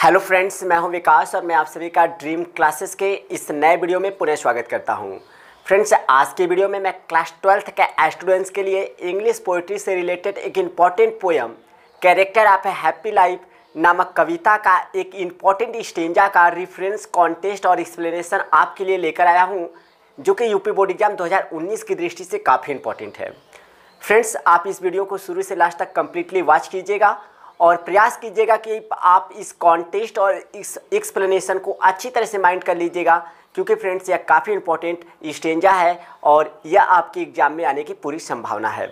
Hello friends, मैं हूं विकास और मैं आप सभी का ड्रीम क्लासेस के इस नए वीडियो में पुनः स्वागत करता हूं। फ्रेंड्स, आज के वीडियो में मैं क्लास 12th के स्टूडेंट्स के लिए इंग्लिश पोइट्री से रिलेटेड एक important poem character of a happy life नामक कविता का एक इम्पॉर्टेंट स्टेंजा का रेफरेंस, कॉन्टेस्ट और एक्सप्लेनेशन आपके लिए लेकर आया हूँ, जो कि यूपी बोर्ड एग्जाम 2019 की दृष्टि से काफ़ी इंपॉर्टेंट है। फ्रेंड्स, आप इस वीडियो को शुरू से लास्ट तक कम्प्लीटली वॉच कीजिएगा और प्रयास कीजिएगा कि आप इस कॉन्टेस्ट और इस एक्सप्लेनेशन को अच्छी तरह से माइंड कर लीजिएगा, क्योंकि फ्रेंड्स यह काफ़ी इंपॉर्टेंट स्टेंजा है और यह आपके एग्जाम में आने की पूरी संभावना है।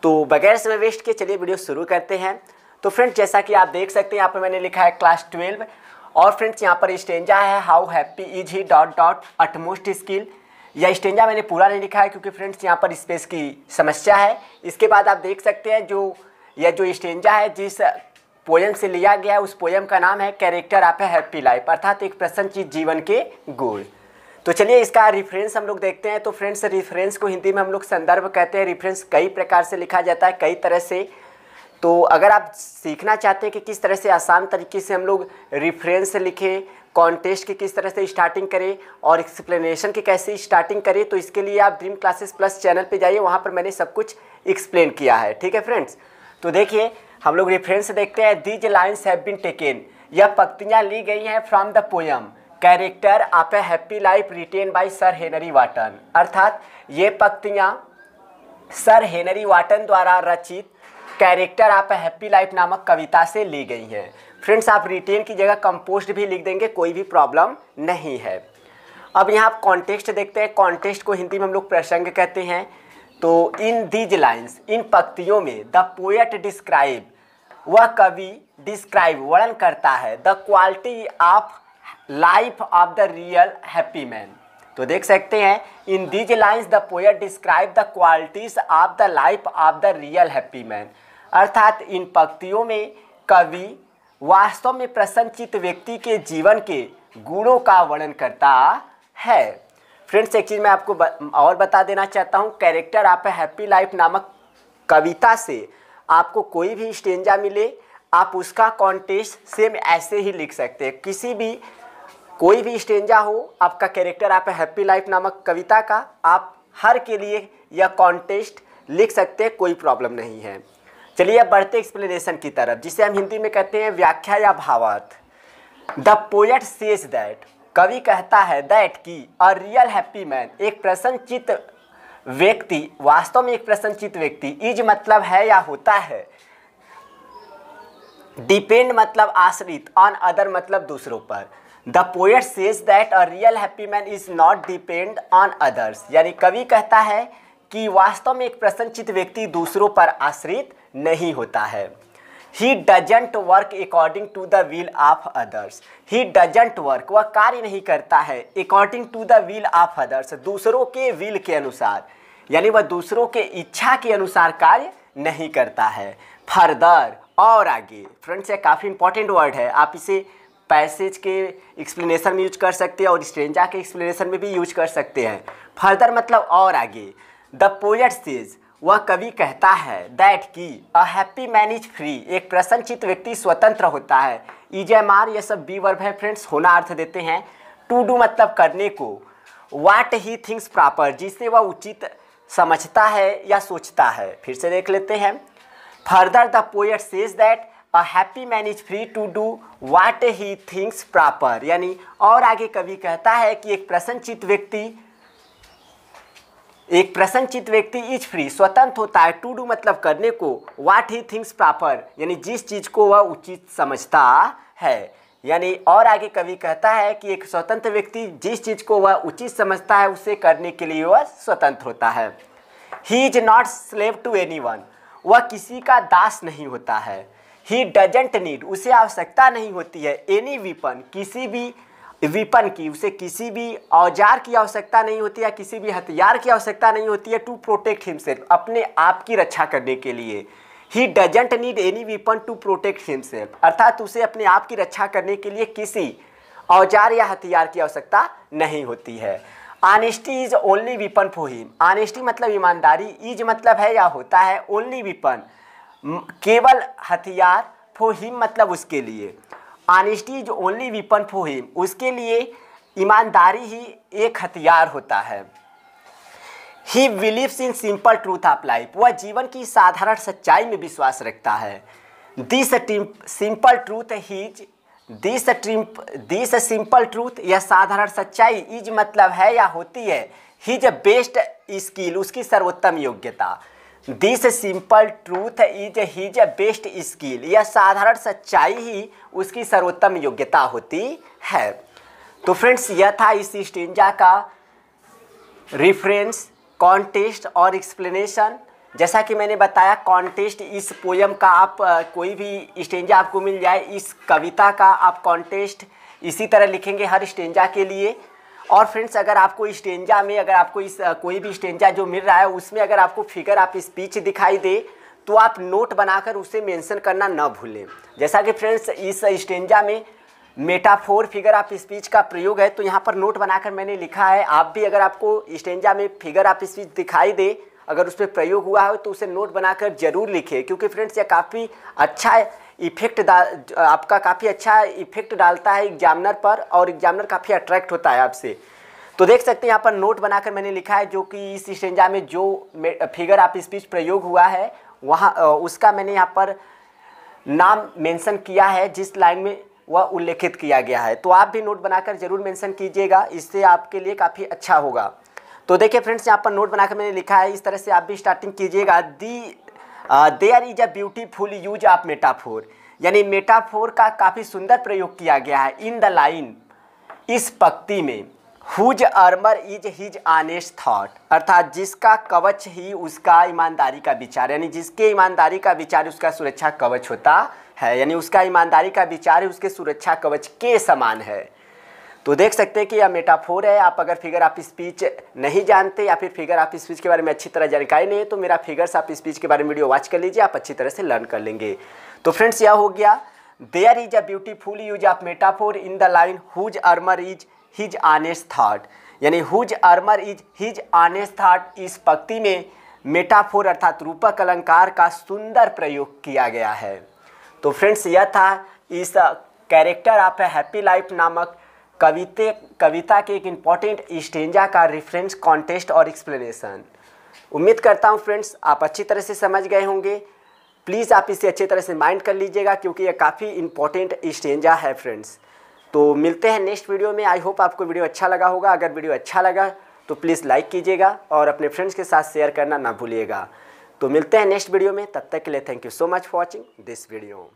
तो बगैर समय वेस्ट के चलिए वीडियो शुरू करते हैं। तो फ्रेंड्स, जैसा कि आप देख सकते हैं यहाँ पर मैंने लिखा है क्लास 12 और फ्रेंड्स यहाँ पर स्टेंजा है how happy is he dot dot utmost skill. यह स्टेंजा मैंने पूरा नहीं लिखा है क्योंकि फ्रेंड्स यहाँ पर स्पेस की समस्या है। इसके बाद आप देख सकते हैं यह जो स्टेंजा है जिस पोएम से लिया गया है उस पोएम का नाम है character of a happy life, अर्थात एक प्रसन्नचित्त जीवन के गुण। तो चलिए इसका रेफरेंस हम लोग देखते हैं। तो फ्रेंड्स, रेफरेंस को हिंदी में हम लोग संदर्भ कहते हैं। रेफरेंस कई प्रकार से लिखा जाता है, कई तरह से। तो अगर आप सीखना चाहते हैं कि किस तरह से आसान तरीके से हम लोग रेफरेंस लिखें, कॉन्टेस्ट की किस तरह से स्टार्टिंग करें और एक्सप्लेनेशन की कैसे स्टार्टिंग करें, तो इसके लिए आप ड्रीम क्लासेस प्लस चैनल पे जाइए, वहाँ पर मैंने सब कुछ एक्सप्लेन किया है। ठीक है फ्रेंड्स, तो देखिए हम लोग रेफरेंस देखते हैं। These lines have been taken, यह पंक्तियाँ ली गई हैं from the poem character of a happy life written by sir Henry Wotton, अर्थात ये पंक्तियाँ सर हेनरी वाटन द्वारा रचित character of a happy life नामक कविता से ली गई हैं। फ्रेंड्स, आप रिटेन की जगह कंपोस्ट भी लिख देंगे, कोई भी प्रॉब्लम नहीं है। अब यहाँ आप कॉन्टेक्स्ट देखते हैं। कॉन्टेक्स्ट को हिंदी में हम लोग प्रसंग कहते हैं। तो इन दीज लाइन्स, इन पंक्तियों में द पोएट डिस्क्राइब, वह कवि डिस्क्राइब वर्णन करता है the quality of life of the real happy man. तो देख सकते हैं in these lines the poet describe the qualities of the life of the real happy man, अर्थात इन पंक्तियों में कवि वास्तव में प्रसन्नचित्त व्यक्ति के जीवन के गुणों का वर्णन करता है। फ्रेंड्स, एक चीज़ मैं आपको और बता देना चाहता हूँ, character of a happy life नामक कविता से आपको कोई भी स्टेंजा मिले, आप उसका कॉन्टेस्ट सेम ऐसे ही लिख सकते हैं। किसी भी कोई भी स्टेंजा हो आपका character of a happy life नामक कविता का, आप हर के लिए यह कॉन्टेस्ट लिख सकते हैं, कोई प्रॉब्लम नहीं है। चलिए अब बढ़ते एक्सप्लेनेशन की तरफ, जिसे हम हिंदी में कहते हैं व्याख्या या भावार्थ। द पोएट सेज दैट, कवि कहता है दैट की अ रियल हैप्पी मैन, एक प्रसन्नचित्त व्यक्ति, वास्तव में एक प्रसन्नचित्त व्यक्ति, इज मतलब है या होता है, डिपेंड मतलब आश्रित, ऑन अदर मतलब दूसरों पर। The poet says that a real happy man is not depend on others, यानी कवि कहता है कि वास्तव में एक प्रसन्नचित्त व्यक्ति दूसरों पर आश्रित नहीं होता है। He doesn't work according to the will of others. He doesn't work, वह कार्य नहीं करता है according to the will of others, दूसरों के विल के अनुसार, यानी वह दूसरों के इच्छा के अनुसार कार्य नहीं करता है। फर्दर, और आगे। फ्रेंड्स, ये काफ़ी इंपॉर्टेंट वर्ड है, आप इसे पैसेज के एक्सप्लेनेशन में यूज कर सकते हैं और स्ट्रेंजा के एक्सप्लेनेशन में भी यूज कर सकते हैं। फर्दर मतलब और आगे। द पोएट सेज, वह कवि कहता है दैट की अ हैप्पी मैन इज फ्री, एक प्रसन्नचित्त व्यक्ति स्वतंत्र होता है। इज एम आर, ये सब बी वर्ब है फ्रेंड्स, होना अर्थ देते हैं। टू डू मतलब करने को। वाट ही थिंक्स प्रॉपर, जिसे वह उचित समझता है या सोचता है। फिर से देख लेते हैं। Further the poet says that a happy man is free to do what he thinks proper, यानी और आगे कवि कहता है कि एक प्रसन्नचित्त व्यक्ति इज फ्री, स्वतंत्र होता है, टू डू मतलब करने को, वाट ही थिंक्स प्रॉपर, यानी जिस चीज़ को वह उचित समझता है। यानी और आगे कवि कहता है कि एक स्वतंत्र व्यक्ति जिस चीज़ को वह उचित समझता है उसे करने के लिए वह स्वतंत्र होता है। He is not slave to anyone, वह किसी का दास नहीं होता है। ही डजंट नीड, उसे आवश्यकता नहीं होती है, एनी वीपन, किसी भी विपन की, उसे किसी भी औजार की आवश्यकता नहीं होती है, किसी भी हथियार की आवश्यकता नहीं होती है, टू प्रोटेक्ट हिमसेल्फ, अपने आप की रक्षा करने के लिए। He doesn't need any weapon to protect himself, अर्थात उसे अपने आप की रक्षा करने के लिए किसी औजार या हथियार की आवश्यकता नहीं होती है। Honesty is only weapon for him, honesty मतलब ईमानदारी, इज मतलब है या होता है, ओनली वीपन केवल हथियार, फॉर हिम मतलब उसके लिए। Honesty is only weapon for him, उसके लिए ईमानदारी ही एक हथियार होता है। He believes in simple truth of life, वह जीवन की साधारण सच्चाई में विश्वास रखता है। This simple truth his this simple truth, यह साधारण सच्चाई, इज मतलब है या होती है, हिज बेस्ट स्किल, उसकी सर्वोत्तम योग्यता। This simple truth is his best skill, यह साधारण सच्चाई ही उसकी सर्वोत्तम योग्यता होती है। तो फ्रेंड्स, यह था इस स्टेंजा का रेफरेंस, कॉन्टेस्ट और एक्सप्लेनेशन। जैसा कि मैंने बताया, कॉन्टेस्ट इस पोयम का आप कोई भी स्टेंजा आपको मिल जाए, इस कविता का आप कॉन्टेस्ट इसी तरह लिखेंगे हर स्टेंजा के लिए। और फ्रेंड्स, अगर आपको स्टेंजा में, अगर आपको इस कोई भी स्टेंजा जो मिल रहा है उसमें अगर आपको फिगर ऑफ स्पीच दिखाई दे तो आप नोट बनाकर उसे मेंशन करना न भूलें। जैसा कि फ्रेंड्स, इस स्टेंजा में मेटाफोर फिगर ऑफ स्पीच का प्रयोग है, तो यहाँ पर नोट बनाकर मैंने लिखा है। आप भी अगर आपको स्टेंजा में फिगर ऑफ स्पीच दिखाई दे, अगर उस पर प्रयोग हुआ हो तो उसे नोट बनाकर जरूर लिखें, क्योंकि फ्रेंड्स ये काफ़ी अच्छा आपका काफ़ी अच्छा इफेक्ट डालता है एग्जामिनर पर, और एग्जामिनर काफ़ी अट्रैक्ट होता है आपसे। तो देख सकते हैं यहाँ पर नोट बनाकर मैंने लिखा है, जो कि इस स्टेंजा में जो फिगर ऑफ स्पीच प्रयोग हुआ है वहाँ उसका मैंने यहाँ पर नाम मेंशन किया है, जिस लाइन में वह उल्लेखित किया गया है। तो आप भी नोट बनाकर जरूर मेंशन कीजिएगा, इससे आपके लिए काफ़ी अच्छा होगा। तो देखिए फ्रेंड्स, यहाँ पर नोट बनाकर मैंने लिखा है, इस तरह से आप भी स्टार्टिंग कीजिएगा। There is a beautiful use of metaphor, यानी मेटाफोर का काफ़ी सुंदर प्रयोग किया गया है इन द लाइन, इस पंक्ति में। Whose armour is his honest thought, अर्थात जिसका कवच ही उसका ईमानदारी का विचार, यानी जिसके ईमानदारी का विचार उसका सुरक्षा कवच होता है, यानी उसका ईमानदारी का विचार ही उसके सुरक्षा कवच के समान है। तो देख सकते हैं कि यह मेटाफोर है। आप अगर फिगर ऑफ स्पीच नहीं जानते या फिर फिगर ऑफ स्पीच के बारे में अच्छी तरह जानकारी नहीं है तो मेरा फिगर्स ऑफ स्पीच के बारे में वीडियो वॉच कर लीजिए, आप अच्छी तरह से लर्न कर लेंगे। तो फ्रेंड्स, यह हो गया there is a beautiful use of metaphor in the line whose armour is his honest thought, यानी whose armour is his honest thought. इस पंक्ति में मेटाफोर अर्थात रूपक अलंकार का सुंदर प्रयोग किया गया है। तो फ्रेंड्स, यह था इस character of a happy life नामक कविता के एक इम्पॉर्टेंट स्टेंजा का रेफरेंस, कॉन्टेस्ट और एक्सप्लेनेशन। उम्मीद करता हूँ फ्रेंड्स आप अच्छी तरह से समझ गए होंगे। प्लीज़ आप इसे अच्छी तरह से माइंड कर लीजिएगा, क्योंकि यह काफ़ी इम्पॉर्टेंट स्टेंजा है फ्रेंड्स। तो मिलते हैं नेक्स्ट वीडियो में। आई होप आपको वीडियो अच्छा लगा होगा। अगर वीडियो अच्छा लगा तो प्लीज़ लाइक कीजिएगा और अपने फ्रेंड्स के साथ शेयर करना ना भूलिएगा। तो मिलते हैं नेक्स्ट वीडियो में, तब तक के लिए thank you so much for watching this video.